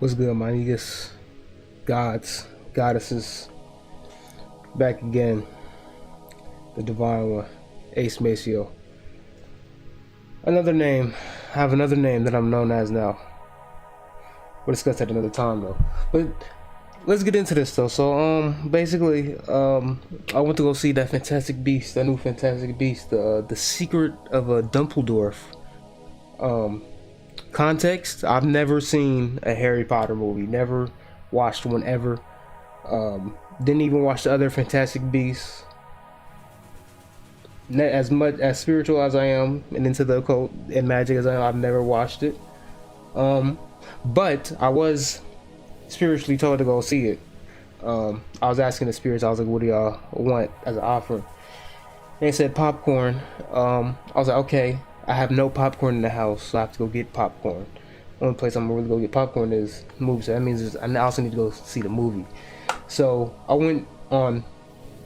What's good, my niggas, gods, goddesses, back again, the divine one, Ace Maceo. Another name, I have another name that I'm known as now. We'll discuss that another time though. But let's get into this though. So basically, I went to go see that Fantastic Beast, that new Fantastic Beast, the Secret of Dumbledore. Context, I've never seen a Harry Potter movie, never watched one ever. Didn't even watch the other Fantastic Beasts. As much as spiritual as I am and into the occult and magic as I am, I've never watched it. But I was spiritually told to go see it. I was asking the spirits, I was like, what do y'all want as an offering? They said popcorn. I was like, okay. I have no popcorn in the house, so I have to go get popcorn. Only place I'm gonna really go get popcorn is movies. So that means I also need to go see the movie. So I went on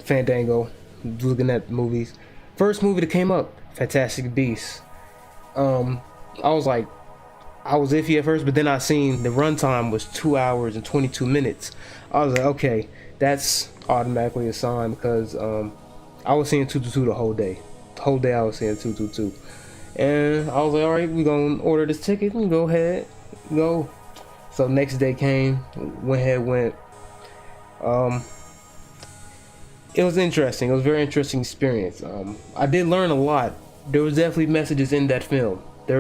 Fandango, looking at movies. First movie that came up, Fantastic Beasts. I was iffy at first, but then I seen the runtime was 2 hours and 22 minutes. I was like, okay, that's automatically a sign because I was seeing 222 the whole day. The whole day I was seeing 222. And I was like, alright, we gonna order this ticket and go ahead, go. So next day came, went. It was interesting. It was a very interesting experience. I did learn a lot. There was definitely messages in that film. Yeah,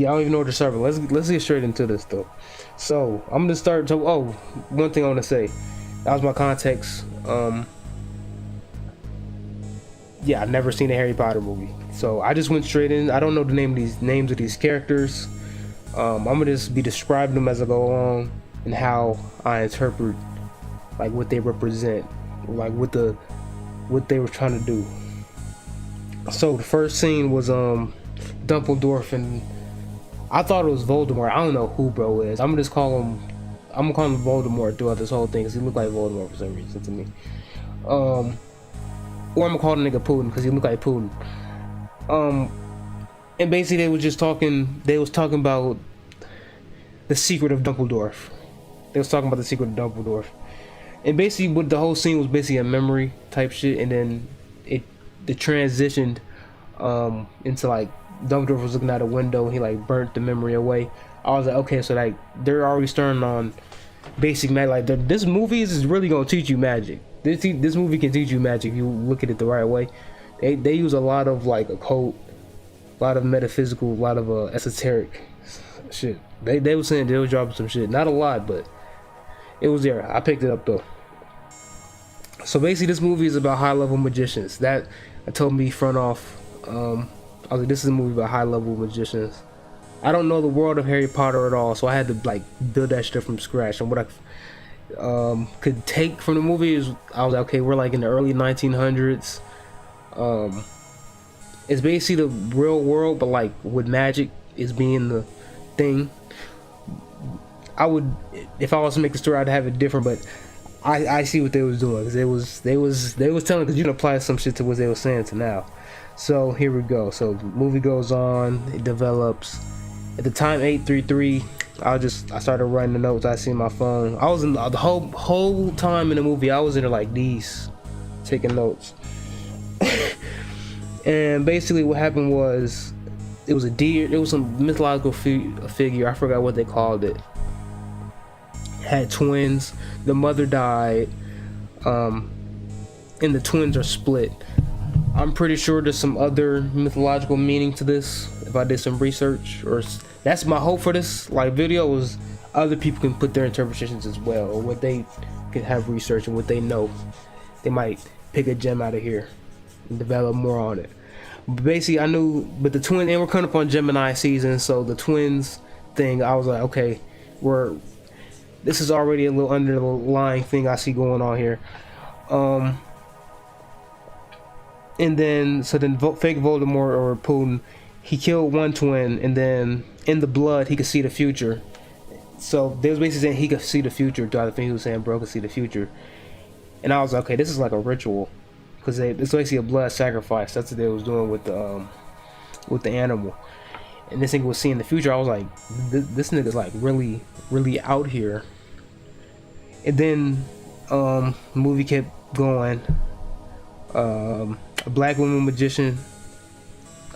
I don't even know where to start, but let's get straight into this though. So I'm gonna start. One thing I want to say. That was my context. Yeah, I've never seen a Harry Potter movie, so I just went straight in. I don't know the names of these characters. I'm gonna just be describing them as I go along and how I interpret like what they represent, like what they were trying to do. So the first scene was Dumbledore, and I thought it was Voldemort. I don't know who bro is. I'm gonna call him Voldemort throughout this whole thing because he looked like Voldemort for some reason to me. Or I'm gonna call the nigga Putin because he looked like Putin. And basically they was talking about the Secret of Dumbledore. And basically what the whole scene was basically a memory type shit, and then it transitioned into like Dumbledore was looking out a window and he like burnt the memory away. I was like, okay, so like they're already starting on basic magic. Like this movie is really gonna teach you magic. This movie can teach you magic if you look at it the right way. They use a lot of like occult, a lot of metaphysical, a lot of esoteric shit. They were saying they were dropping some shit. Not a lot, but it was there. I picked it up though. So basically this movie is about high level magicians. That told me front off. I was like, this is a movie about high level magicians. I don't know the world of Harry Potter at all, so I had to like build that shit from scratch. And what I could take from the movie is I was like, okay, we're like in the early 1900s. It's basically the real world, but like with magic is being the thing. I would, if I was to make the story, I'd have it different, but I see what they was doing because they was telling, because you can apply some shit to what they were saying to now. So here we go. So the movie goes on, it develops. At the time 833, I started writing the notes. I see my phone. I was in the whole time in the movie. I was in there like these, taking notes. And basically, what happened was, it was a deer. It was some mythological figure. I forgot what they called it. Had twins. The mother died, and the twins are split. I'm pretty sure there's some other mythological meaning to this. If I did some research, or that's my hope for this like video, was other people can put their interpretations as well, or what they can have research and what they know. They might pick a gem out of here and develop more on it. But basically, I knew, but the twin, and we're coming up on Gemini season, so the twins thing, I was like, okay, this is already a little underlying thing I see going on here. And then fake Voldemort or Putin, he killed one twin, and then in the blood he could see the future. So they was basically saying he could see the future. The other thing he was saying, bro could see the future. And I was like, okay, this is like a ritual, because it's basically a blood sacrifice. That's what they was doing with the with the animal. And this nigga was seeing the future. I was like, this nigga's like really out here. And then movie kept going. A black woman magician.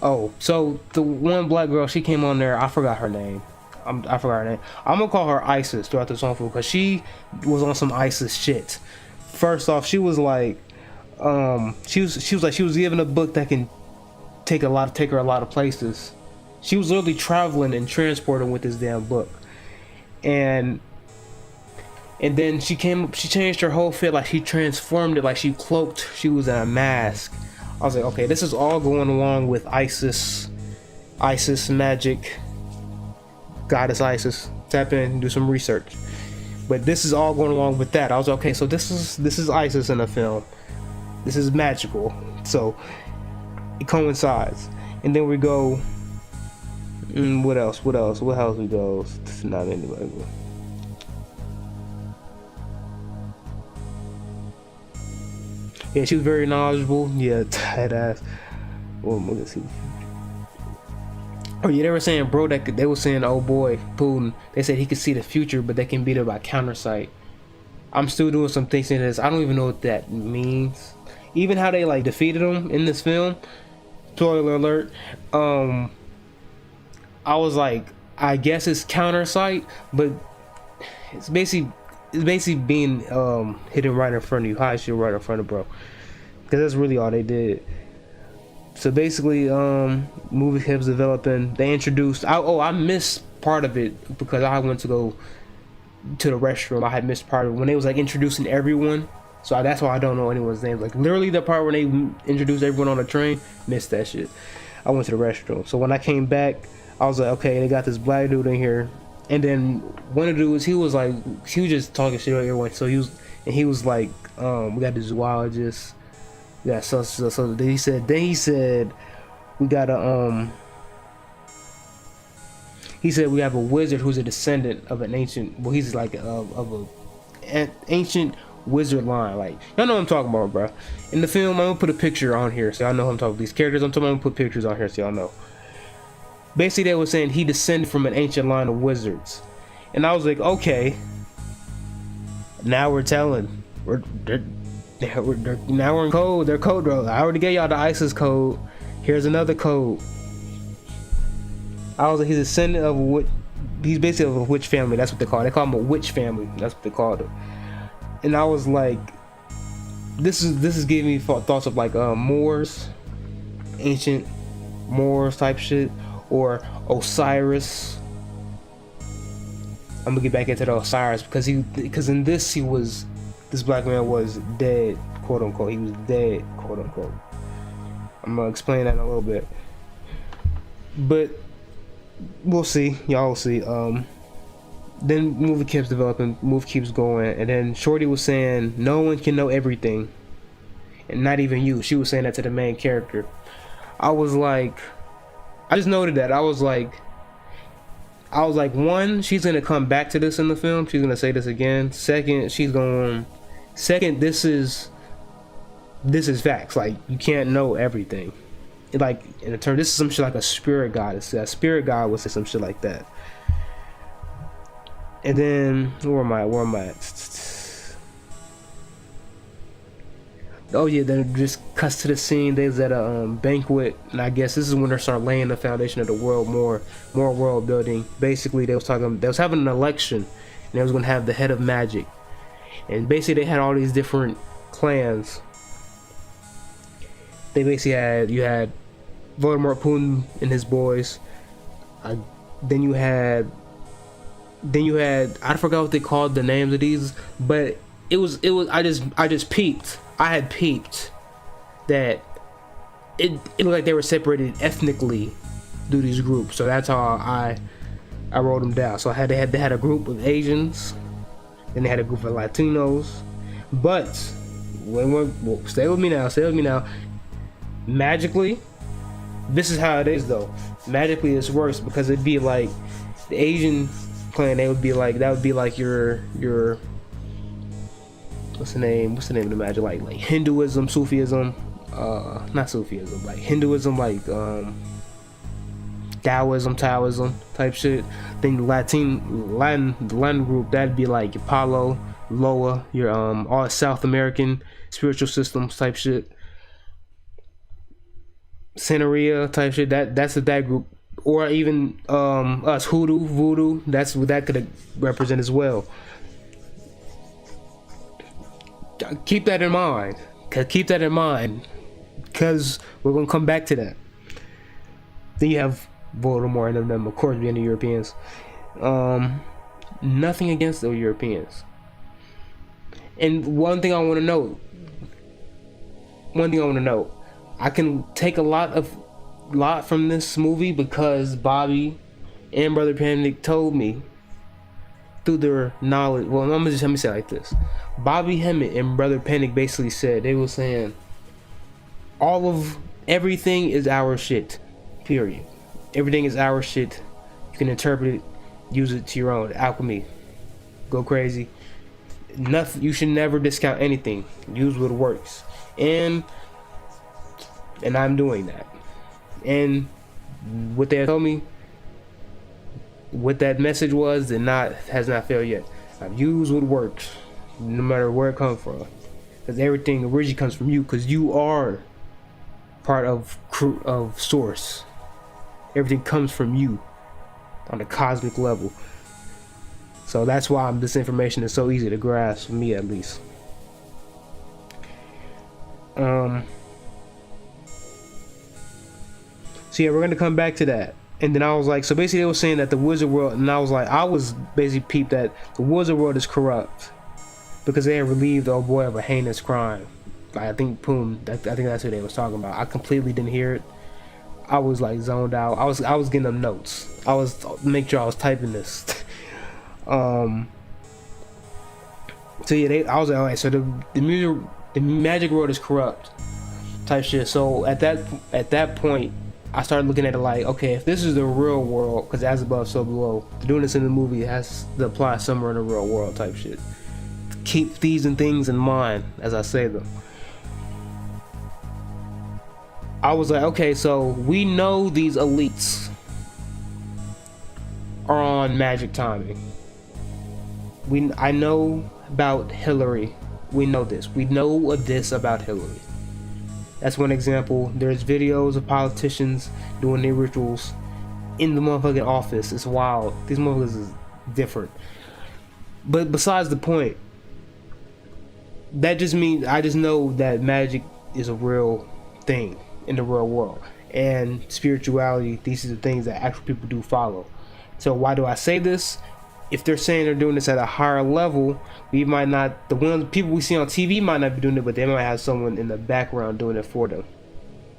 Oh, so the one black girl, she came on there. I forgot her name. I forgot her name. I'm gonna call her Isis throughout this song because she was on some Isis shit. First off, she was like, she was given a book that can take her a lot of places. She was literally traveling and transporting with this damn book, and then she changed her whole fit. Like she transformed it, like she cloaked. She was in a mask. I was like, okay, this is all going along with Isis magic, goddess Isis. Tap in and do some research. But this is all going along with that. I was like, okay, so this is Isis in a film. This is magical, so it coincides. And then we go. What else? What else we go? It's not anybody. Yeah, she was very knowledgeable. Yeah, tight ass. Oh, let's see. Oh yeah, they were saying, bro, that they were saying, oh boy, Putin. They said he could see the future, but they can beat it by countersight. I'm still doing some things in this. I don't even know what that means. Even how they like defeated him in this film. Spoiler alert. I was like, I guess it's countersight, but it's basically being hidden right in front of you, high shit right in front of bro, because that's really all they did. So basically, movie keeps developing. They introduced. I missed part of it because I went to go to the restroom. I had missed part of it when they was like introducing everyone. So that's why I don't know anyone's names. Like literally the part where they introduced everyone on the train, missed that shit. I went to the restroom. So when I came back, I was like, okay, they got this black dude in here. And then one of the dudes, he was just talking shit to everyone. So he was like, we got the zoologist. We got so then he said we got he said we have a wizard who's a descendant of an ancient, well, he's like of an ancient wizard line. Like, y'all know what I'm talking about, bro. In the film, I'm gonna put a picture on here so y'all know who I'm talking about. These characters I'm gonna put pictures on here so y'all know. Basically, they were saying he descended from an ancient line of wizards, and I was like, okay. Now we're telling. Now we're in code. They're code roll. I already gave y'all the ISIS code. Here's another code. I was like, he's a descendant of what? He's basically of a witch family. That's what they call it. They call him a witch family. That's what they called it. And I was like, this is giving me thoughts of like Moors, ancient Moors type shit. Or Osiris. I'm gonna get back into the Osiris because in this black man was dead, quote unquote. He was dead, quote unquote. I'm gonna explain that in a little bit, but we'll see. Y'all will see. Then movie keeps developing, movie keeps going, and then Shorty was saying no one can know everything, and not even you. She was saying that to the main character. I was like. I just noted that. I was like, one, she's gonna come back to this in the film. She's gonna say this again. Second, this is facts. Like, you can't know everything. Like, in a term, this is some shit like a spirit god. A spirit god would say some shit like that. And then, where am I at? Oh yeah, then it just cuts to the scene. There's at a banquet, and I guess this is when they start laying the foundation of the world, more world building. Basically, they was having an election, and they was gonna have the head of magic, and basically they had all these different clans. They basically you had Voldemort, Putin, and his boys. Then you had I forgot what they called the names of these, but it was I just peeped. I had peeped that it looked like they were separated ethnically through these groups. So that's how I wrote them down. So they had a group of Asians, then they had a group of Latinos. But stay with me now. Magically, this is how it is though. Magically, it's worse because it'd be like the Asian clan. That would be like your what's the name of the magic, like Hinduism, Sufism, not Sufism, like Hinduism, like Taoism type shit. Then the Latin group, that'd be like your Palo, Loa, your all South American spiritual systems type shit. Santeria type shit. That's that group. Or even us, hoodoo, voodoo. That's what that could represent as well. Keep that in mind. Keep that in mind, because we're gonna come back to that. Then you have Voldemort and them, of course, being the Europeans. Nothing against the Europeans. And one thing I want to note. I can take a lot from this movie because Bobby and Brother Panic told me through their knowledge. Well, let me say it like this: Bobby Hemmett and Brother Panic basically said, they were saying everything is our shit. Period. Everything is our shit. You can interpret it, use it to your own. Alchemy. Go crazy. Nothing. You should never discount anything. Use what works. And I'm doing that. And what they told me, what that message was, has not failed yet. I've used what works, no matter where it comes from, because everything originally comes from you, because you are part of source. Everything comes from you on a cosmic level. So that's why this information is so easy to grasp, for me at least. So yeah, we're gonna come back to that. And then I was like, so basically they were saying that the wizard world, and I was basically peeped that the wizard world is corrupt because they had relieved the old boy of a heinous crime. I think I think that's what they was talking about. I completely didn't hear it. I was like zoned out. I was getting them notes. I was make sure I was typing this. So yeah, I was like, alright, so the magic world is corrupt type shit. So at that point, I started looking at it like, okay, if this is the real world, because as above, so below, doing this in the movie, it has to apply somewhere in the real world type shit. Keep these and things in mind as I say them. I was like, okay, so we know these elites are on magic timing. I know about Hillary. We know this. We know this about Hillary. That's one example. There's videos of politicians doing their rituals in the motherfucking office. It's wild. These motherfuckers is different. But besides the point, that just means I just know that magic is a real thing in the real world. And spirituality, these are the things that actual people do follow. So why do I say this? If they're saying they're doing this at a higher level, we might not, the people we see on TV might not be doing it, but they might have someone in the background doing it for them.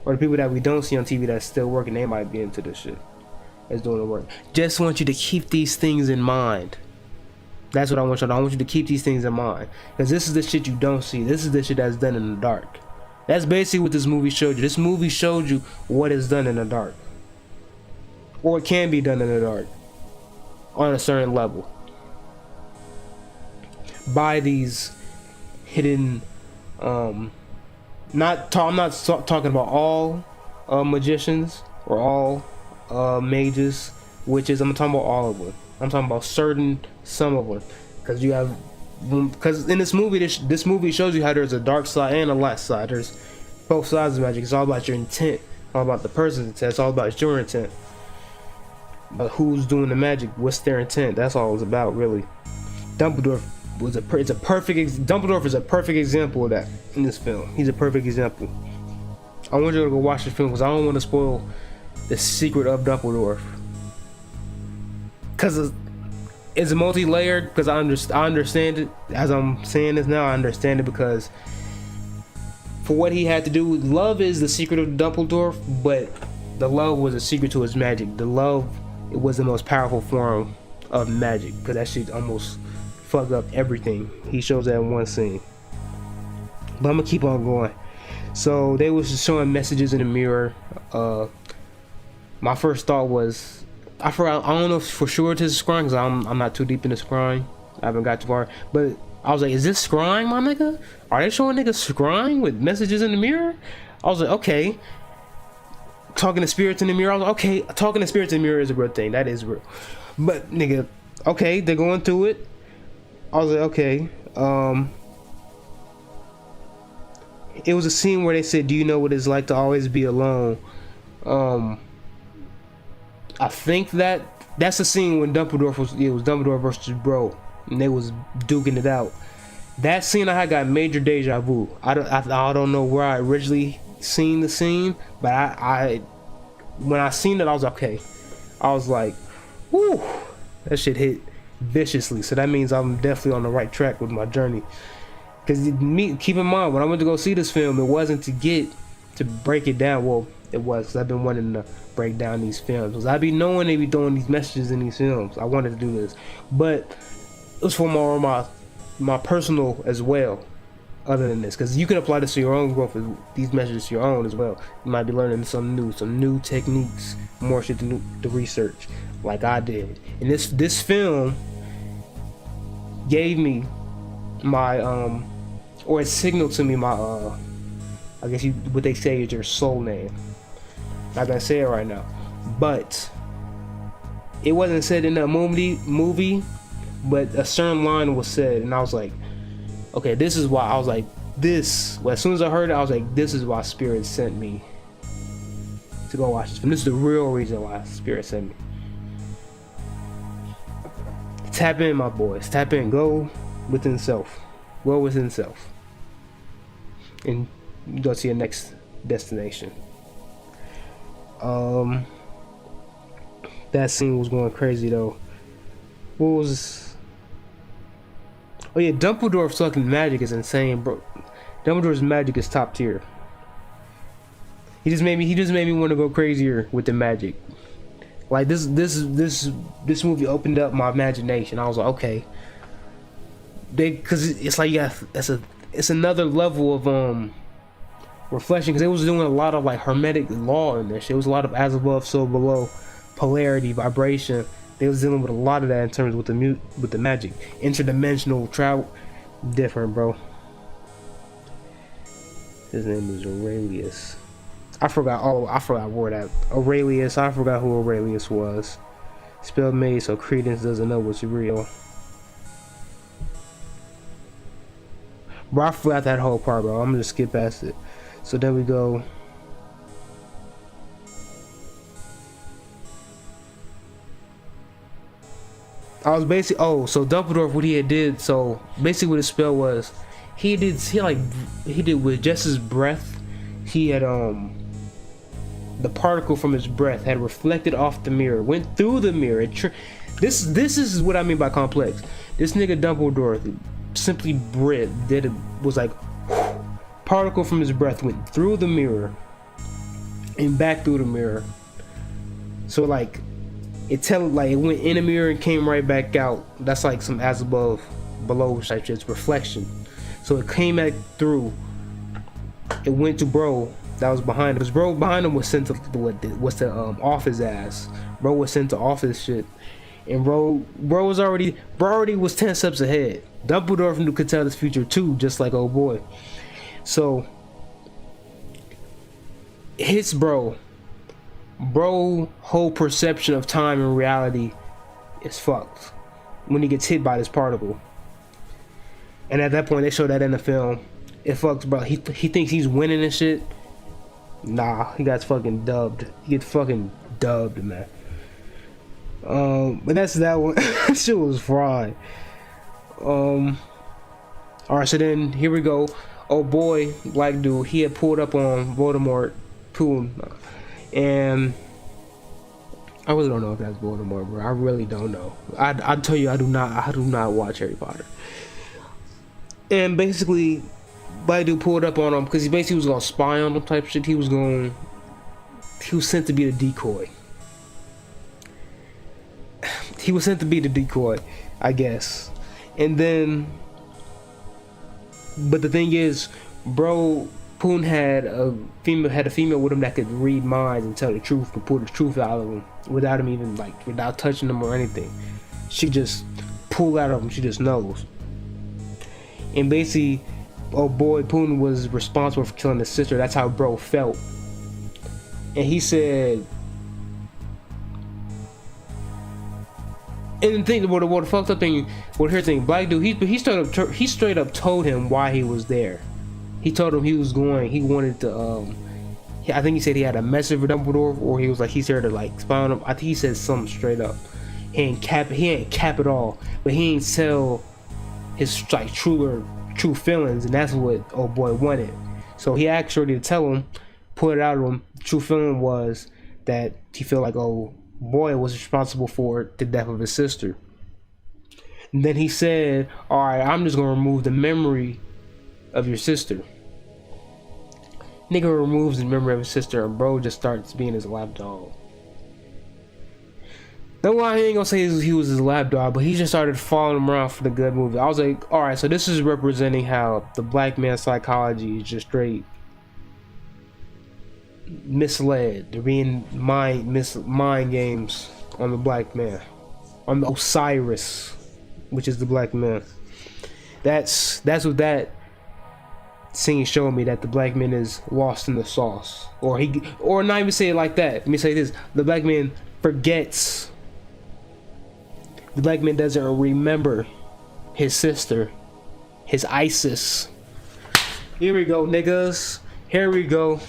Or the people that we don't see on TV that's still working, they might be into this shit, that's doing the work. Just want you to keep these things in mind. That's what I want you to do. I want you to keep these things in mind, because this is the shit you don't see. This is the shit that's done in the dark. That's basically what this movie showed you. This movie showed you what is done in the dark, or it can be done in the dark on a certain level by these hidden I'm not talking about all magicians or all mages, witches. I'm talking about all of them. I'm talking about some of them, because in this movie, this movie shows you how there's a dark side and a light side. There's both sides of magic. It's all about your intent, all about the person's intent. It's all about your intent. But who's doing the magic? What's their intent? That's all it's about, really. Dumbledore is a perfect example of that in this film. He's a perfect example. I want you to go watch the film because I don't want to spoil the Secret of Dumbledore, because it's multi-layered. Because I understand it as I'm saying this now. I understand it because for what he had to do, love is the secret of Dumbledore, but the love was a secret to his magic. The love, it was the most powerful form of magic, because that shit almost fucked up everything. He shows that in one scene. But I'm gonna keep on going. So they was just showing messages in the mirror. My first thought was, I don't know if for sure it is scrying, because I'm not too deep into scrying. I haven't got too far. But I was like, is this scrying, my nigga? Are they showing niggas scrying with messages in the mirror? I was like, okay. talking to spirits in the mirror. I was like, okay, talking to spirits in the mirror is a real thing. That is real. But nigga, okay, they're going through it. I was like, okay. It was a scene where they said, "Do you know what it's like to always be alone?" I think that's the scene when Dumbledore was Dumbledore versus Bro, and they was duking it out. That scene I had got major deja vu. I don't know where I originally seen the scene, but I when I seen it, I was okay. I was like, whoo, that shit hit viciously. So that means I'm definitely on the right track with my journey. Because keep in mind, when I went to go see this film, it wasn't to break it down. Well, it was, because I've been wanting to break down these films. Because I be knowing they be throwing these messages in these films. I wanted to do this. But it was for more my personal as well, other than this. Because you can apply this to your own growth, these messages to your own as well. You might be learning some new techniques, more shit to research, like I did. And this film gave me my or it signaled to me my I guess what they say is your soul name. Not gonna say it right now, but it wasn't said in that movie, but a certain line was said, and I was like, okay, this is why. I was like, well, as soon as I heard it, I was like, this is why Spirit sent me to go watch this film. This is the real reason why Spirit sent me. Tap in, my boys. Tap in. Go within self. Well within self. And go to your next destination. That scene was going crazy though. What was? Oh yeah, Dumbledore's fucking magic is insane, bro. Dumbledore's magic is top tier. He just made me want to go crazier with the magic. Like this movie opened up my imagination. I was like, okay. Because it's like, yeah, it's another level of reflection, because they was doing a lot of like hermetic law in this shit. It was a lot of as above so below, polarity, vibration. They was dealing with a lot of that in terms with the magic, interdimensional travel. Different, bro. His name is Aurelius. I forgot where that Aurelius. I forgot who Aurelius was. Spelled made so Credence doesn't know what's real. Bro, I forgot that whole part, bro. I'm gonna just skip past it. So there we go. I was basically, so Dumbledore, what he had did, so basically what his spell was, he did with just his breath, he had the particle from his breath had reflected off the mirror, went through the mirror. This is what I mean by complex. This nigga Dumbledore simply was like, particle from his breath went through the mirror and back through the mirror. So like it went in the mirror and came right back out. That's like some as above below type shit. It's reflection. So it came back through. It went to Bro that was behind him. Because Bro behind him was sent to off his ass. Bro was sent to off his shit. And bro already was 10 steps ahead. Dumbledore could tell his future too, just like old boy. So his bro whole perception of time and reality is fucked when he gets hit by this particle. And at that point, they show that in the film. It fucks, bro. He thinks he's winning and shit. Nah, he got fucking dubbed. He gets fucking dubbed, man. But that's that one. Shit was fried. Alright, so then here we go. Oh boy, black dude, he had pulled up on Voldemort, and I really don't know if that's Voldemort, bro. I really don't know. I tell you, I do not watch Harry Potter. And basically, black dude pulled up on him because he basically was gonna spy on him type shit. He was sent to be the decoy. He was sent to be the decoy, I guess. And then, but the thing is, bro, Poon had a female with him that could read minds and tell the truth, and pull the truth out of him without him even without touching him or anything. She just pull out of him. She just knows. And basically, oh boy, Poon was responsible for killing his sister. That's how bro felt. and he said, and the thing, what the fucked up thing, what her thing, black dude, he straight up told him why he was there. He told him he wanted to, I think he said he had a message for Dumbledore, or he was like, he's here to like spy on him. I think he said something straight up. He ain't cap it all, but he ain't tell his like true feelings, and that's what old boy wanted. So he asked Shorty to tell him, put it out of him. The true feeling was that he felt like old boy was responsible for the death of his sister. And then he said, all right, I'm just gonna remove the memory of your sister. Nigga removes the memory of his sister, and bro just starts being his lapdog. No, I ain't gonna say he was his lapdog, but he just started following him around for the good movie. I was like, all right, so this is representing how the black man's psychology is just straight misled. They're being mind games on the black man, on the Osiris, which is the black man. That's what that scene showed me, that the black man is lost in the sauce, or not even say it like that. Let me say this: the black man forgets. The black man doesn't remember his sister, his Isis. Here we go, niggas. Here we go.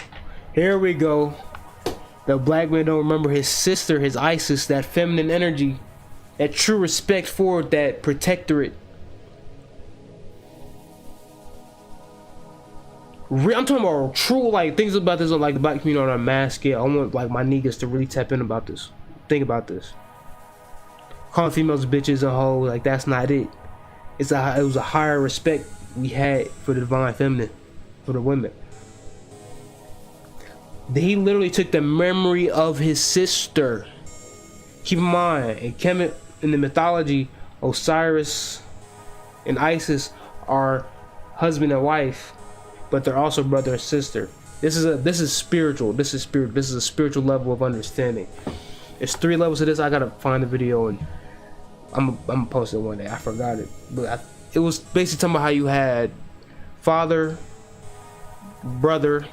The black man don't remember his sister, his Isis, that feminine energy, that true respect for that protectorate. I'm talking about true, like, things about this on like the black community on a mass scale. I want like my niggas to really tap in about this. Think about this. Calling females bitches and hoes, like, that's not it. It was a higher respect we had for the divine feminine, for the women. He literally took the memory of his sister. Keep in mind, in the mythology, Osiris and Isis are husband and wife, but they're also brother and sister. This is spiritual. This is a spiritual level of understanding. There's 3 levels of this. I gotta find the video and I'm gonna post it one day. I forgot it, but it was basically talking about how you had father, brother,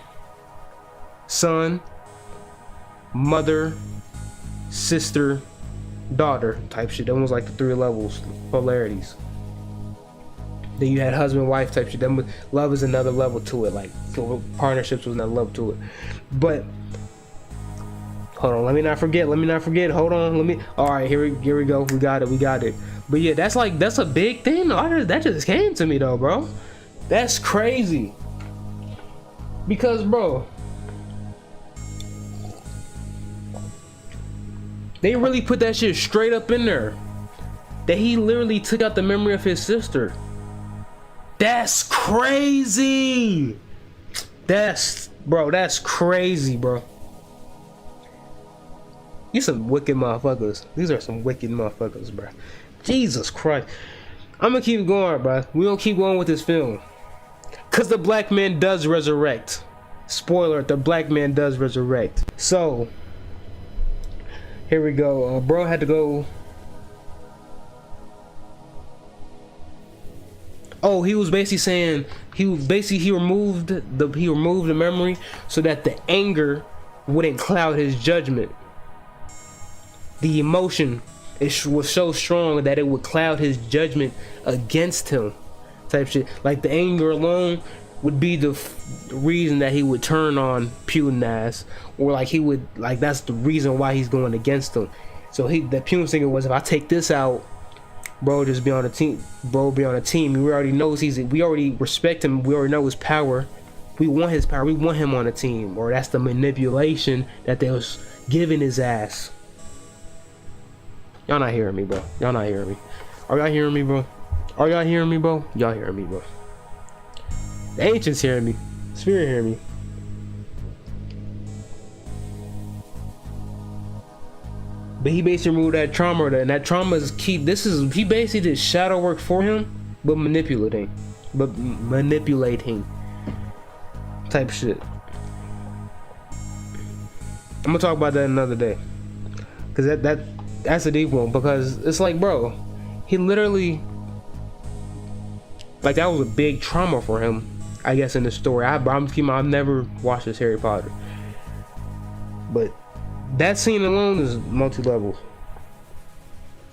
son, mother, sister, daughter type shit. That was like the 3 levels, polarities. Then you had husband, wife type shit. Then love is another level to it. Like, so partnerships was another level to it. But hold on, let me not forget. Hold on, all right, here we go. We got it. But yeah, that's a big thing. That just came to me though, bro. That's crazy. Because, bro, they really put that shit straight up in there. That he literally took out the memory of his sister. That's crazy. That's crazy, bro. These some wicked motherfuckers. These are some wicked motherfuckers, bro. Jesus Christ. I'm gonna keep going, bro. We gonna keep going with this film. Cause the black man does resurrect. Spoiler, the black man does resurrect. So, here we go. Bro had to go. Oh, he was basically saying he removed the memory so that the anger wouldn't cloud his judgment. The emotion was so strong that it would cloud his judgment against him, type shit. Like, the anger alone would be the reason that he would turn on Putin ass, or like he would, like, that's the reason why he's going against him. So the Putin thinking was, if I take this out, bro just be on the team. Bro be on a team. We already knows we already respect him. We already know his power. We want his power. We want him on the team. Or that's the manipulation that they was giving his ass. Y'all not hearing me, bro. Y'all not hearing me. Are y'all hearing me, bro? Are y'all hearing me, bro? Y'all hearing me, bro? The ancients hearing me. Spirit hearing me. But he basically removed that trauma, and that trauma is key. He basically did shadow work for him, but manipulating type shit. I'm gonna talk about that another day, cause that's a deep one. Because it's like, bro, he literally, like, that was a big trauma for him, I guess, in the story. I've never watched this Harry Potter. But that scene alone is multi-level.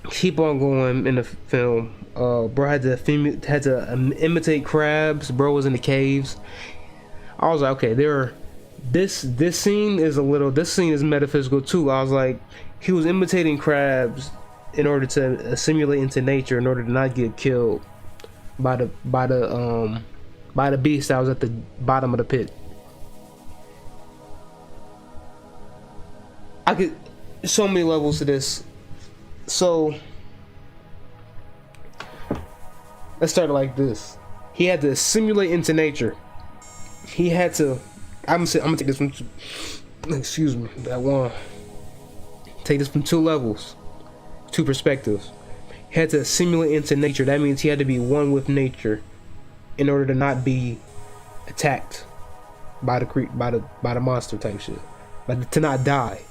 Keep on going in the film. Bro had to imitate crabs. Bro was in the caves. I was like, okay, this scene is metaphysical too. I was like, he was imitating crabs in order to assimilate into nature, in order to not get killed by the beast that was at the bottom of the pit. I could so many levels to this. So let's start it like this. He had to assimilate into nature. He had to. I'm gonna take this from. Excuse me. That one. Take this from 2 levels, 2 perspectives. He had to assimilate into nature. That means he had to be one with nature, in order to not be attacked by the monster type shit, but to not die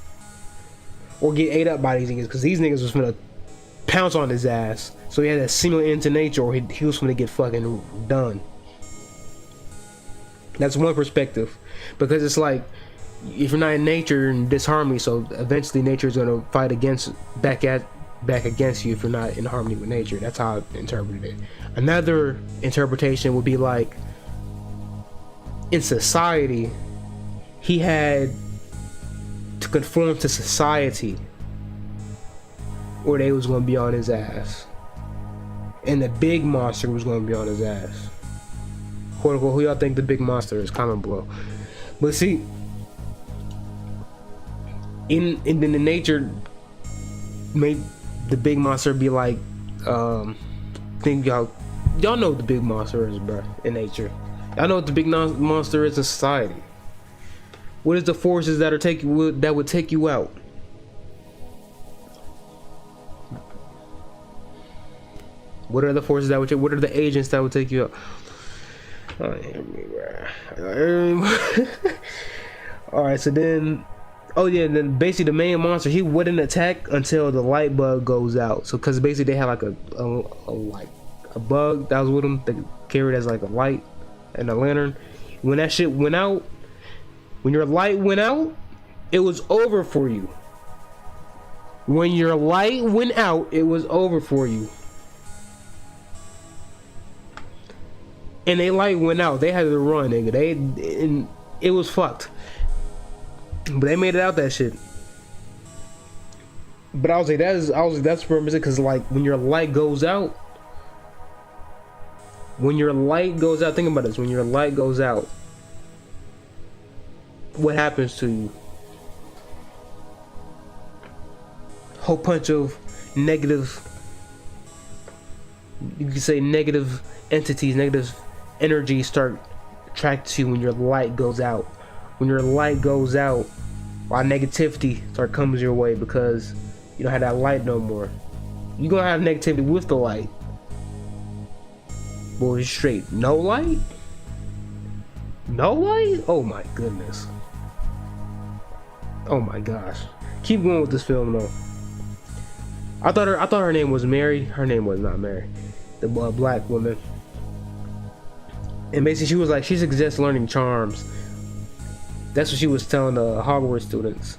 or get ate up by these niggas, because these niggas was gonna pounce on his ass. So he had to assimilate into nature, or he was gonna get fucking done. That's one perspective, because it's like, if you're not in nature and disharmony, so eventually nature is gonna fight back against you if you're not in harmony with nature. That's how I interpreted it. Another interpretation would be like, in society, he had to conform to society, or they was gonna be on his ass, and the big monster was gonna be on his ass. Quote unquote, who y'all think the big monster is? Comment below. But see, in the nature made the big monster be like, think y'all know what the big monster is, bro. In nature, y'all know what the big monster is in society. What is the forces that would take you out? What are the forces that would? What are the agents that would take you out? All right, so then. Oh yeah, then basically the main monster, he wouldn't attack until the light bug goes out. So because basically they had like a bug that was with them that carried as like a light and a lantern. When that shit went out, when your light went out, it was over for you. When your light went out, it was over for you. And they light went out, they had to run, nigga. It was fucked. But they made it out that shit. But I was like, that's representative, because like when your light goes out, think about this. When your light goes out, what happens to you? Whole bunch of negative, you could say negative entities, negative energies start attracted to you when your light goes out. When your light goes out, why negativity start comes your way, because you don't have that light no more. You're gonna have negativity with the light. Boy, straight no light? No light? Oh my goodness. Oh my gosh. Keep going with this film though. I thought her name was Mary. Her name was not Mary. The black woman. And basically she was like, she suggests learning charms. That's what she was telling the Hogwarts students.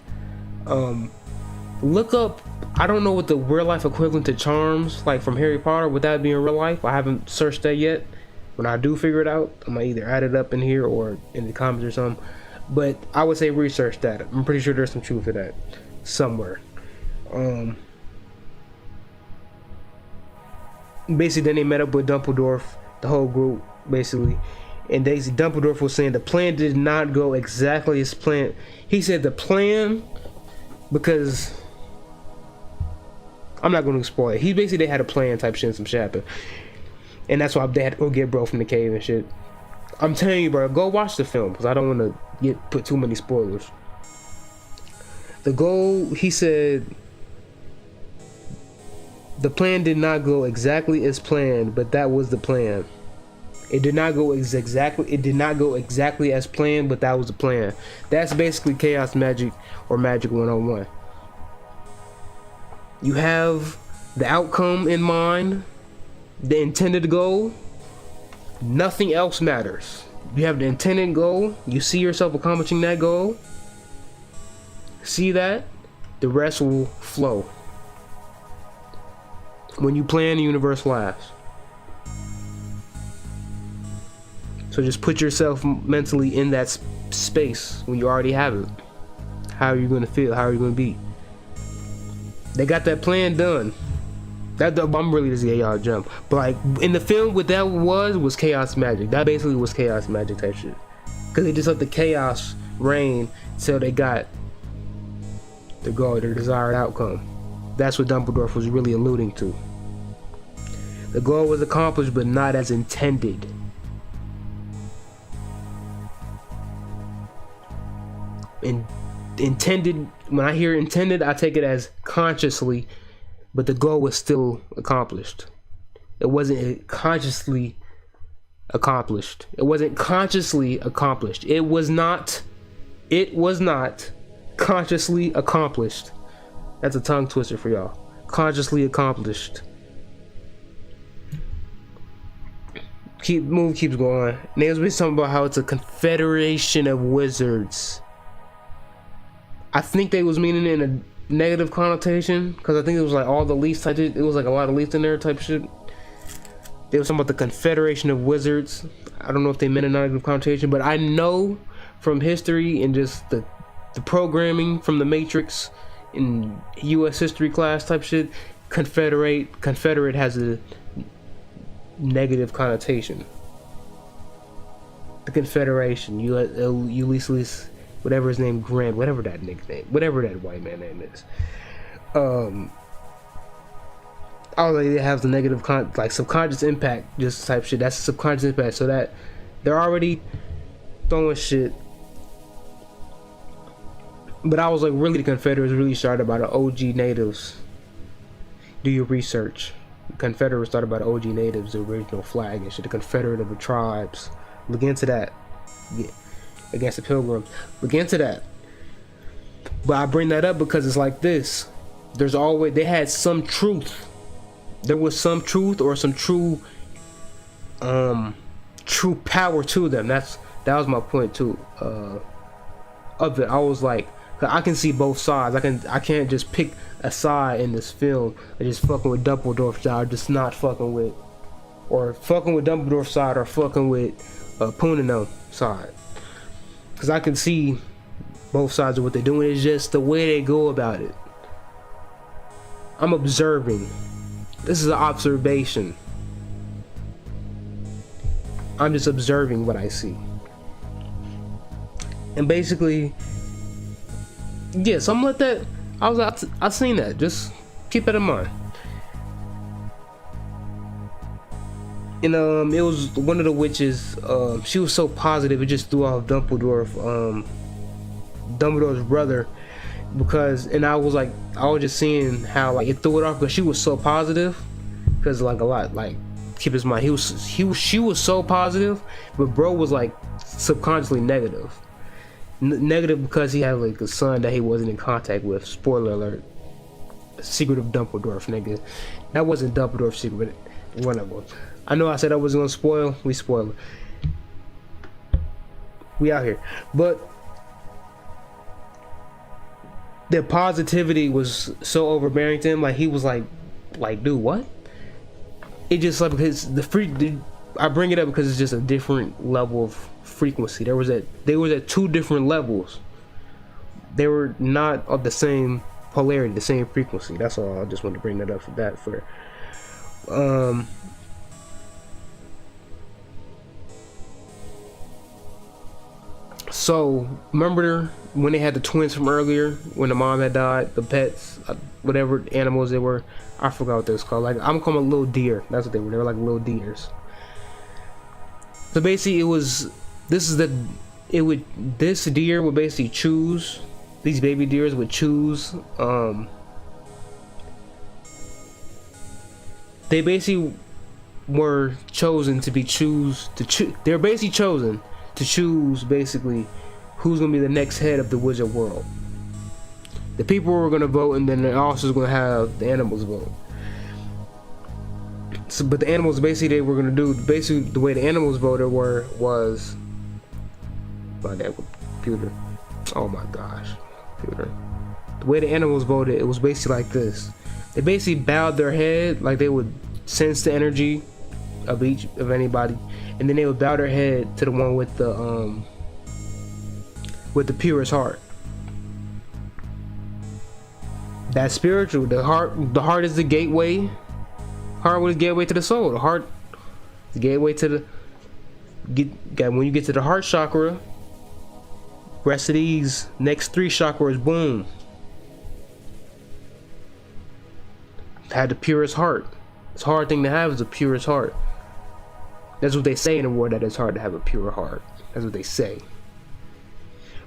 Look up, I don't know what the real life equivalent to charms, like from Harry Potter, would that be in real life? I haven't searched that yet. When I do figure it out, I might either add it up in here or in the comments or something. But I would say research that. I'm pretty sure there's some truth to that somewhere. Basically then they met up with Dumbledore, the whole group basically. And Dumbledore was saying the plan did not go exactly as planned. He said the plan, because I'm not going to spoil it. He basically, they had a plan type shit, some shit happened. And that's why they had to go get bro from the cave and shit. I'm telling you, bro, go watch the film, because I don't want to put too many spoilers. The goal, he said, the plan did not go exactly as planned, but that was the plan. It did not go exactly as planned, but that was the plan. That's basically chaos magic, or magic 101. You have the outcome in mind, the intended goal. Nothing else matters. You have the intended goal. You see yourself accomplishing that goal. See that? The rest will flow. When you plan, the universe laughs. So just put yourself mentally in that space when you already have it. How are you going to feel? How are you going to be? They got that plan done. I'm really just y'all jump. But like in the film, what that was chaos magic. That basically was chaos magic type shit. Because they just let the chaos reign till they got the goal, their desired outcome. That's what Dumbledore was really alluding to. The goal was accomplished, but not as intended. And intended, when I hear intended, I take it as consciously, but the goal was still accomplished. It wasn't consciously accomplished. It wasn't consciously accomplished. It was not consciously accomplished. That's a tongue twister for y'all. Consciously accomplished. Keeps going. Nails was talking about how it's a confederation of wizards. I think they was meaning it in a negative connotation, because I think it was like all the elites type shit. It was like a lot of elites in there type shit. They was talking about the confederation of wizards. I don't know if they meant a negative connotation, but I know from history and just the programming from the Matrix in U.S. history class type shit, Confederate has a negative connotation. The Confederation, Ulysses, whatever his name, Grant, whatever that nickname, whatever that white man name is. It has the negative like subconscious impact, just type shit. That's subconscious impact. So that they're already throwing shit. But I was like, really, the Confederates really started by the OG natives. Do your research. The Confederates started by the OG natives, the original flag and shit. The Confederate of the tribes. Look into that. Yeah. Against the Pilgrims. Look into that. But I bring that up because it's like this. They had some truth. There was some truth or some true power to them. That was my point too. Of it, I was like, I can see both sides. I can't just pick a side in this film and just fucking with Dumbledore's side, or just not fucking with, or fucking with Dumbledore's side, or fucking with Punino's side. Because I can see both sides of what they're doing. It's just the way they go about it. I'm observing. This is an observation. I'm just observing what I see. And basically, yeah, something like that. I seen that. Just keep that in mind. And it was one of the witches. She was so positive, it just threw off Dumbledore's brother, and I was just seeing how like it threw it off because she was so positive. Because like a lot, like keep his mind, she was so positive, but bro was like subconsciously negative. Negative because he had like a son that he wasn't in contact with. Spoiler alert. Secret of Dumbledore, nigga. That wasn't Dumbledore's secret. One of them. I know I said I wasn't gonna spoil. We spoil it. We out here. But the positivity was so overbearing to him. Like he was like, dude, what? It just like because I bring it up because it's just a different level of frequency. They was at two different levels. They were not of the same polarity, the same frequency. That's all. I just wanted to bring that up for that. So remember when they had the twins from earlier, when the mom had died, the pets, whatever animals they were, I forgot what they was called. Like I'm calling them little deer. That's what they were. They were like little deers. So basically, this deer would basically choose. These baby deers would choose. They basically were chosen to be They're basically chosen to choose basically who's gonna be the next head of the wizard world. The people were gonna vote, and then the officers were gonna have the animals vote. So, but the animals basically they were gonna do the way the animals voted was by that computer. Oh my gosh, computer. The way the animals voted, it was basically like this. They basically bowed their head, like they would sense the energy of each of anybody, and then they would bow their head to the one with the purest heart. That's spiritual. The heart is the gateway. Heart was the gateway to the soul. The heart, the gateway to the when you get to the heart chakra, rest of these next 3 chakras, boom. Had the purest heart. It's a hard thing to have is the purest heart. That's what they say in the world, that it's hard to have a pure heart. That's what they say.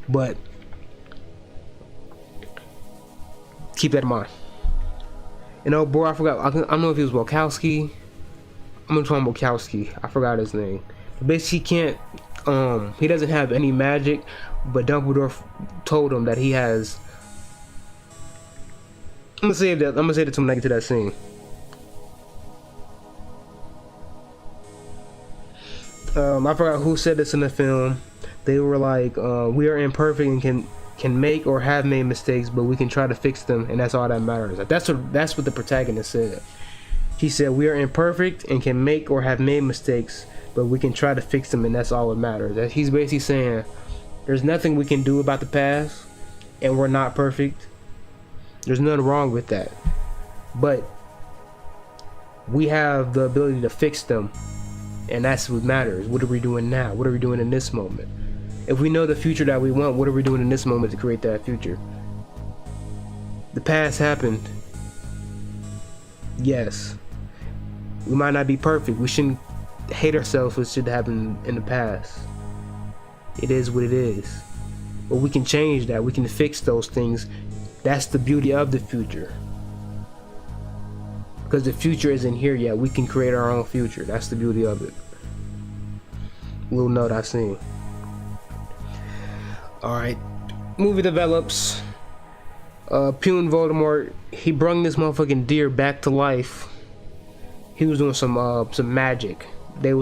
But keep that in mind. You know, boy, I forgot. I don't know if he was Wachowski. I'm gonna call him Wachowski. I forgot his name. But basically, he can't. He doesn't have any magic. But Dumbledore told him that he has. I'm gonna say that. I'm gonna say that to him when I get to that scene. I forgot who said this in the film. They were like, "We are imperfect and can make or have made mistakes, but we can try to fix them, and that's all that matters." Like, that's what the protagonist said. He said, "We are imperfect and can make or have made mistakes, but we can try to fix them, and that's all that matters." That he's basically saying, there's nothing we can do about the past, and we're not perfect. There's nothing wrong with that, but we have the ability to fix them, and that's what matters. What are we doing now? What are we doing in this moment? If we know the future that we want, what are we doing in this moment to create that future? The past happened. Yes. We might not be perfect. We shouldn't hate ourselves for what should happen in the past. It is what it is. But we can change that. We can fix those things. That's the beauty of the future. Because the future isn't here yet. We can create our own future. That's the beauty of it. Little note I've seen. Alright. Movie develops. Pune Voldemort, he brung this motherfucking deer back to life. He was doing some magic.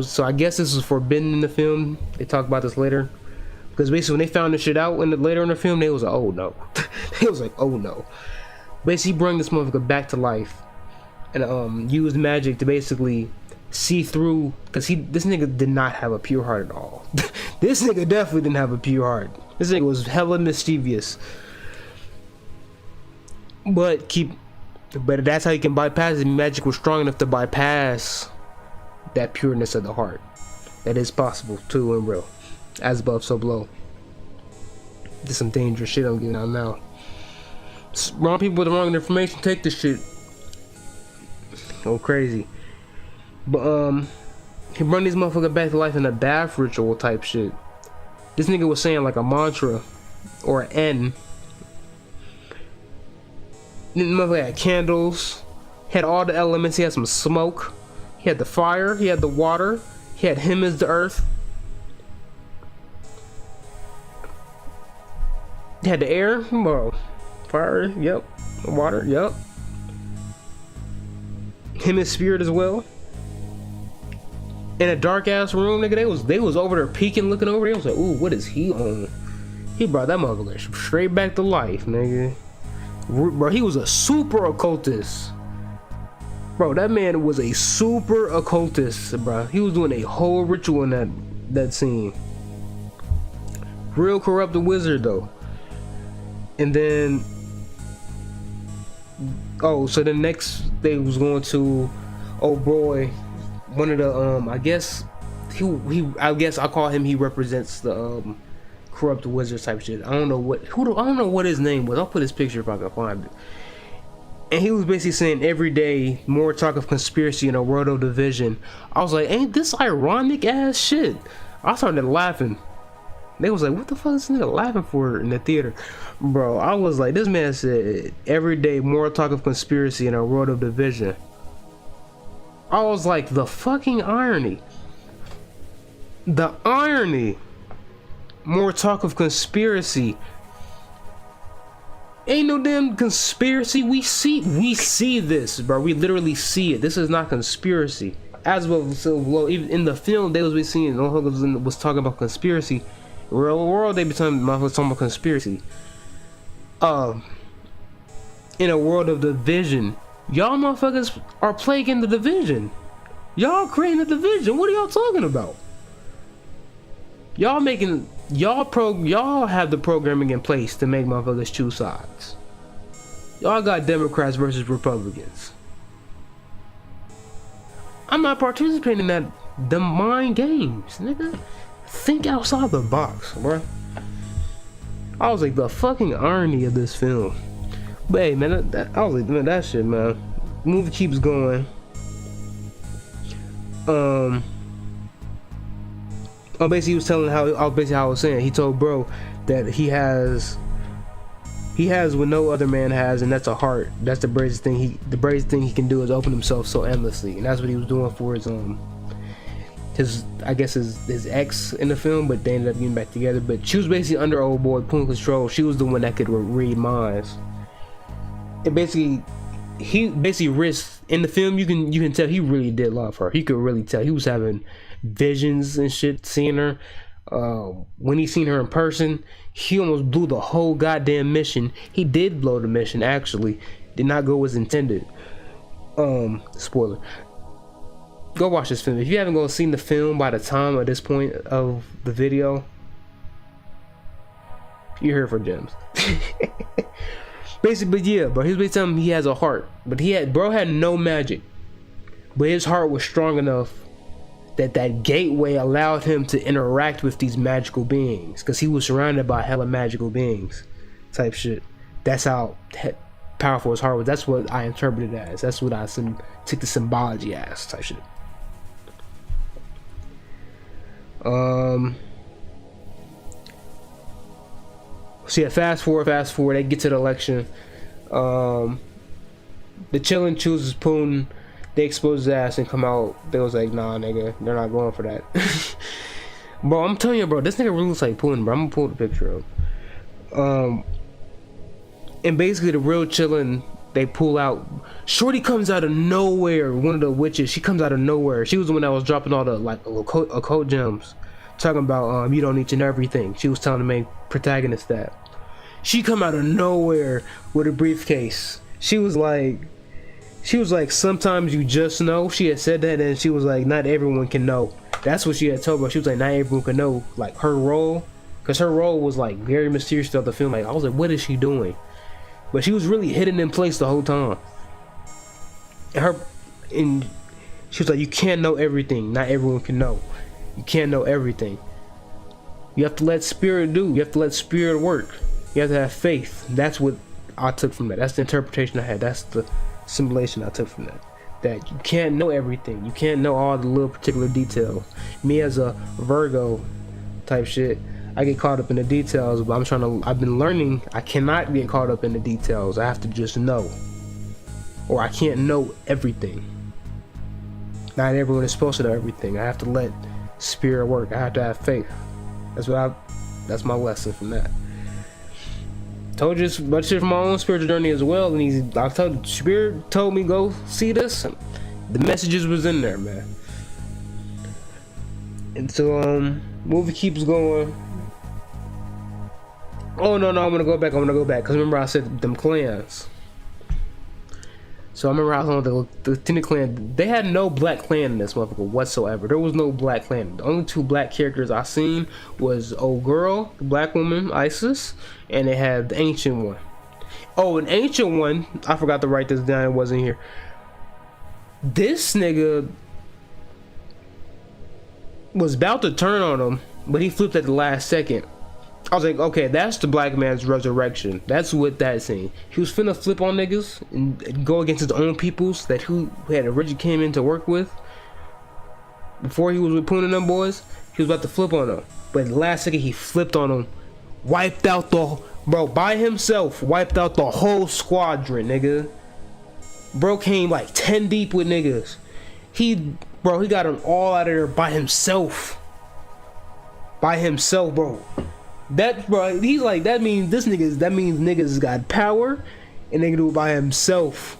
So I guess this was forbidden in the film. They talk about this later. Because basically when they found this shit out later in the film, they was like, oh no. They was like, oh no. Basically he brung this motherfucker back to life. And used magic to basically see through, because this nigga did not have a pure heart at all. This nigga definitely didn't have a pure heart. This nigga was hella mischievous. But that's how you can bypass it. Magic was strong enough to bypass that pureness of the heart. That is possible too in real. As above, so below. There's some dangerous shit I'm getting out now. Wrong people with the wrong information take this shit. Go crazy. But he brought this motherfucker back to life in a bath ritual type shit. This nigga was saying like a mantra or an N. This motherfucker had candles, had all the elements. He had some smoke, he had the fire, he had the water, he had him as the earth, he had the air, bro. Fire, yep. Water, yep. Him as spirit as well. In a dark ass room, nigga, they was over there peeking, looking over. They was like, ooh, what is he on? He brought that motherfucker straight back to life, nigga. Bro, he was a super occultist. Bro, that man was a super occultist, bro. He was doing a whole ritual in that scene. Real corrupted wizard though. And then so the next they was going to, oh boy, one of the I guess I call him, he represents the corrupt wizard type shit. I don't know what his name was. I'll put his picture if I can find it. And he was basically saying every day more talk of conspiracy in a world of division. I was like, ain't this ironic ass shit? I started laughing. They was like, what the fuck is this nigga laughing for in the theater? Bro, I was like, this man said every day more talk of conspiracy in a world of division. I was like, the fucking irony. The irony. More talk of conspiracy. Ain't no damn conspiracy. We see this, bro. We literally see it. This is not conspiracy. As well, so even in the film, they was seeing was talking about conspiracy. Real world, they be talking about conspiracy. in a world of division. Y'all motherfuckers are plaguing the division. Y'all creating the division. What are y'all talking about? Y'all have the programming in place to make motherfuckers choose sides. Y'all got Democrats versus Republicans. I'm not participating in that them mind games, nigga. Think outside the box, bro. I was like, the fucking irony of this film. But hey, man, I was like, man, that shit, man. Movie keeps going. Basically, he was telling how I was saying. He told bro that he has what no other man has, and that's a heart. That's the bravest thing he can do is open himself so endlessly, and that's what he was doing for his ex in the film, but they ended up getting back together. But she was basically under old boy, pulling control. She was the one that could read minds. And basically, he risked in the film. You can tell he really did love her. He could really tell he was having visions and shit, seeing her. When he seen her in person, he almost blew the whole goddamn mission. He did blow the mission, actually. Did not go as intended. Spoiler. Go watch this film. If you haven't seen the film by the time of this point of the video, you're here for gems. Basically, yeah, bro. He was basically telling him he has a heart, but bro had no magic, but his heart was strong enough that gateway allowed him to interact with these magical beings, because he was surrounded by hella magical beings, type shit. That's how powerful his heart was. That's what I interpreted it as. That's what I took the symbology as, type shit. So yeah, fast forward, they get to the election. The chillin' chooses Putin. They expose his ass and come out. They was like, nah, nigga, they're not going for that. Bro, I'm telling you, bro, this nigga really looks like Putin, bro. I'm gonna pull the picture up. And basically the real chillin', they pull out. Shorty comes out of nowhere. One of the witches, she comes out of nowhere. She was the one that was dropping all the like occult gems, talking about you don't each and everything. She was telling the main protagonist that. She come out of nowhere with a briefcase. She was like, sometimes you just know. She had said that, and she was like, not everyone can know. That's what she had told me. She was like, not everyone can know, like, her role. Because her role was, like, very mysterious throughout the film. Like, I was like, what is she doing? But she was really hidden in place the whole time. And she was like, you can't know everything. Not everyone can know. You can't know everything. You have to let spirit do. You have to let spirit work. You have to have faith. That's what I took from that. That's the interpretation I had. That's the simulation I took from that. That you can't know everything. You can't know all the little particular details. Me as a Virgo type shit, I get caught up in the details, but I've been learning I cannot get caught up in the details. I have to just know. Or I can't know everything. Not everyone is supposed to know everything. I have to let spirit work. I have to have faith. That's my lesson from that. Told you a bunch of shit from my own spiritual journey as well, and Spirit told me go see this. The messages was in there, man. And so movie keeps going. Oh no, I'm gonna go back. Cause remember I said them clans. So I remember I was on the Tenant clan. They had no black clan in this motherfucker whatsoever. There was no black clan. The only two black characters I seen was old girl, the black woman, Isis, and they had the ancient one. Oh, an ancient one. I forgot to write this down. It wasn't here. This nigga was about to turn on him, but he flipped at the last second. I was like, okay, that's the black man's resurrection. That's what that scene. He was finna flip on niggas and go against his own peoples that who had originally came in to work with. Before he was with Poon and them boys, he was about to flip on them. But at the last second, he flipped on them. Wiped out by himself, wiped out the whole squadron, nigga. Bro came like 10 deep with niggas. He got them all out of there by himself. By himself, bro. He's like, that means niggas got power, and they can do it by himself.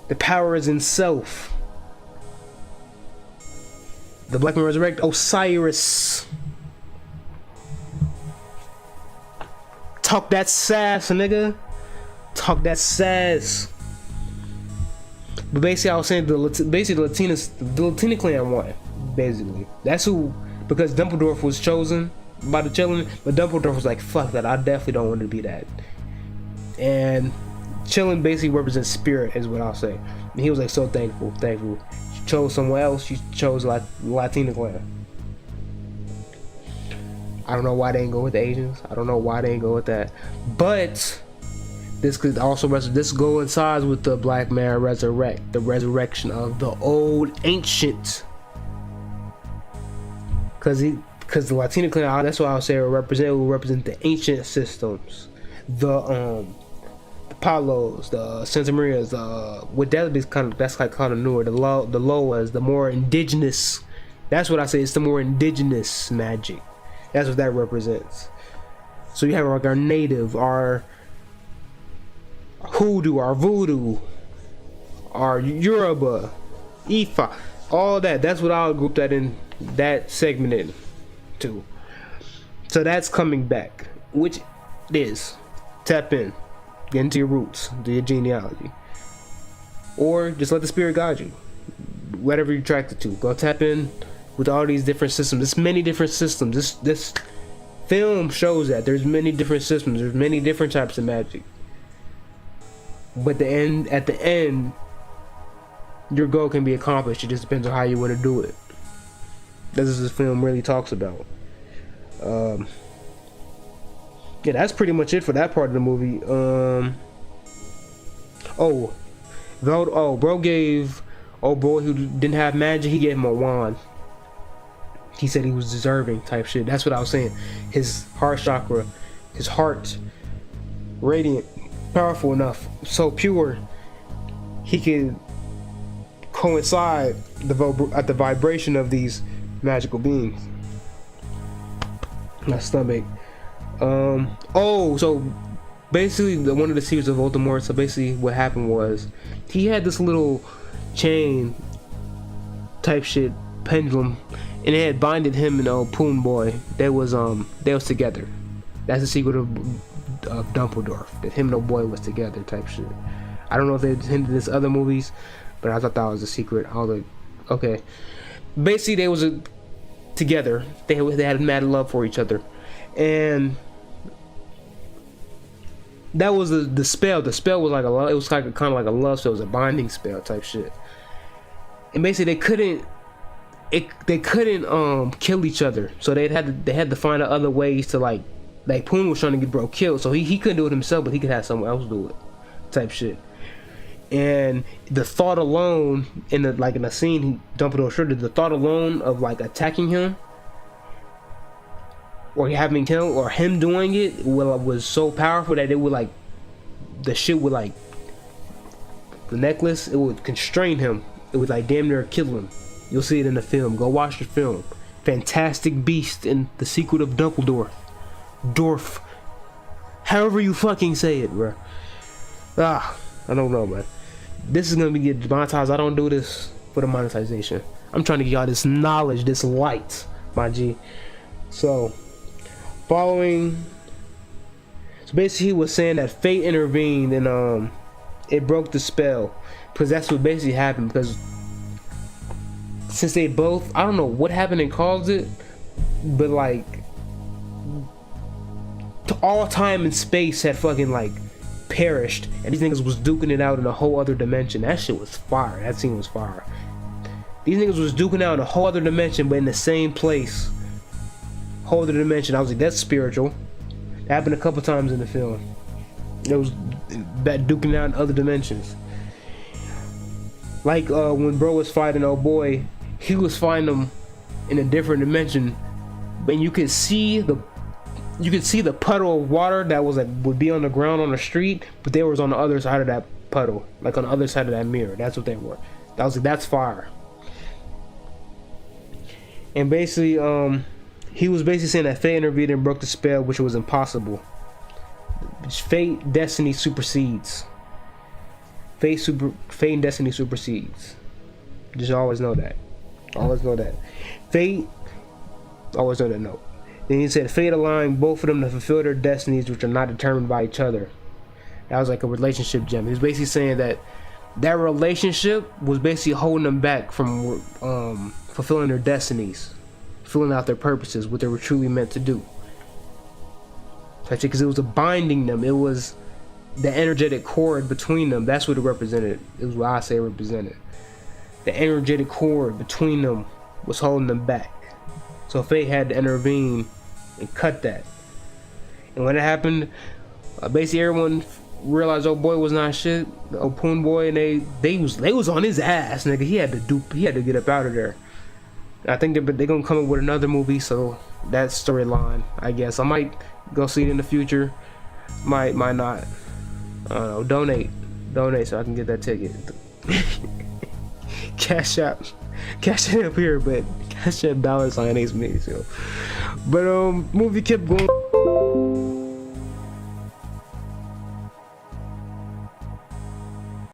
The power is in self. The black man resurrect Osiris. Talk that sass, nigga. talk that sass. But basically, I was saying the Latina clan won. Basically, that's who, because Dumbledore was chosen by the children, but Dumbledore was like, "Fuck that! I definitely don't want to be that." And children basically represents spirit, is what I'll say. And he was like so thankful. She chose someone else. She chose Latina clan. I don't know why they didn't go with the Asians. I don't know why they didn't go with that, but this could also this coincides with the Black Man Resurrect, the resurrection of the old ancient. Cause the Latina clan, that's what I would say, will represent the ancient systems, the Palos, the Santa Marias, what that is that's like kind of newer. The Loas, the more indigenous. That's what I say. It's the more indigenous magic. That's what that represents. So you have like our native, our hoodoo, our voodoo, our Yoruba, Ifa, all that. That's what I'll group that in, that segment in too. So that's coming back, which it is. Tap in, get into your roots, do your genealogy, or just let the spirit guide you. Whatever you're attracted to, go tap in with all these different systems. There's many different systems. This film shows that there's many different systems. There's many different types of magic. But at the end, your goal can be accomplished. It just depends on how you want to do it. This is what this film really talks about. Yeah, that's pretty much it for that part of the movie. Bro gave old boy who didn't have magic, he gave him a wand. He said he was deserving type shit. That's what I was saying. His heart chakra, his heart, radiant, powerful enough, so pure, he could coincide at the vibration of these magical beings. My stomach. So basically one of the secrets of Voldemort, so basically what happened was he had this little chain type shit, pendulum, and it had binded him and old Poon Boy. They was together. That's the secret of Dumbledore, that him and old boy was together type shit. I don't know if they hinted this other movies, but I thought that was a secret. I was like, okay. Basically they was together. They had mad love for each other, and that was the spell. The spell was like it was like kind of like a love spell. It was a binding spell type shit. And basically they couldn't kill each other, so they had to find out other ways to like Poon was trying to get bro killed, so he couldn't do it himself, but he could have someone else do it type shit. And the thought alone in the scene Dumbledore showed, the thought alone of like attacking him or having killed or him doing it was so powerful that it would like the shit would like the necklace, it would constrain him. It would like damn near kill him. You'll see it in the film. Go watch the film. Fantastic Beast and the Secret of Dumbledore. Dorf. However you fucking say it, bro. I don't know, man. This is gonna be get demonetized. I don't do this for the monetization. I'm trying to get y'all this knowledge, this light, my G. So basically he was saying that fate intervened and it broke the spell, because that's what basically happened. Because since they both, I don't know what happened and caused it, but like all time and space had fucking like perished, and these niggas was duking it out in a whole other dimension. That shit was fire. That scene was fire. These niggas was duking out in a whole other dimension, but in the same place. Whole other dimension. I was like, that's spiritual. That happened a couple times in the film. It was that duking out in other dimensions. Like when bro was fighting old boy, he was fighting him in a different dimension, but you could see the puddle of water that was like would be on the ground on the street, but they was on the other side of that puddle, like on the other side of that mirror. That's what they were. That was like, that's fire. And basically he was basically saying that fate intervened and broke the spell, which was impossible. Fate, destiny supersedes. Fate and destiny supersedes. Just always know that. Always know that. Fate, always know that note. Then he said, fate aligned both of them to fulfill their destinies, which are not determined by each other. That was like a relationship gem. He was basically saying that that relationship was basically holding them back from fulfilling their destinies, filling out their purposes, what they were truly meant to do. Because it was a binding them. It was the energetic cord between them. That's what it represented. It was what I say it represented. The energetic cord between them was holding them back. So fate had to intervene and cut that. And when it happened, basically everyone realized old boy was not shit. Old Poon boy, and they was on his ass, nigga. He had to get up out of there. I think they're gonna come up with another movie, so that storyline, I guess I might go see it in the future. Might not. I don't know. Donate so I can get that ticket. Cash up here, but cash up $$ Ace me. So, but movie kept going.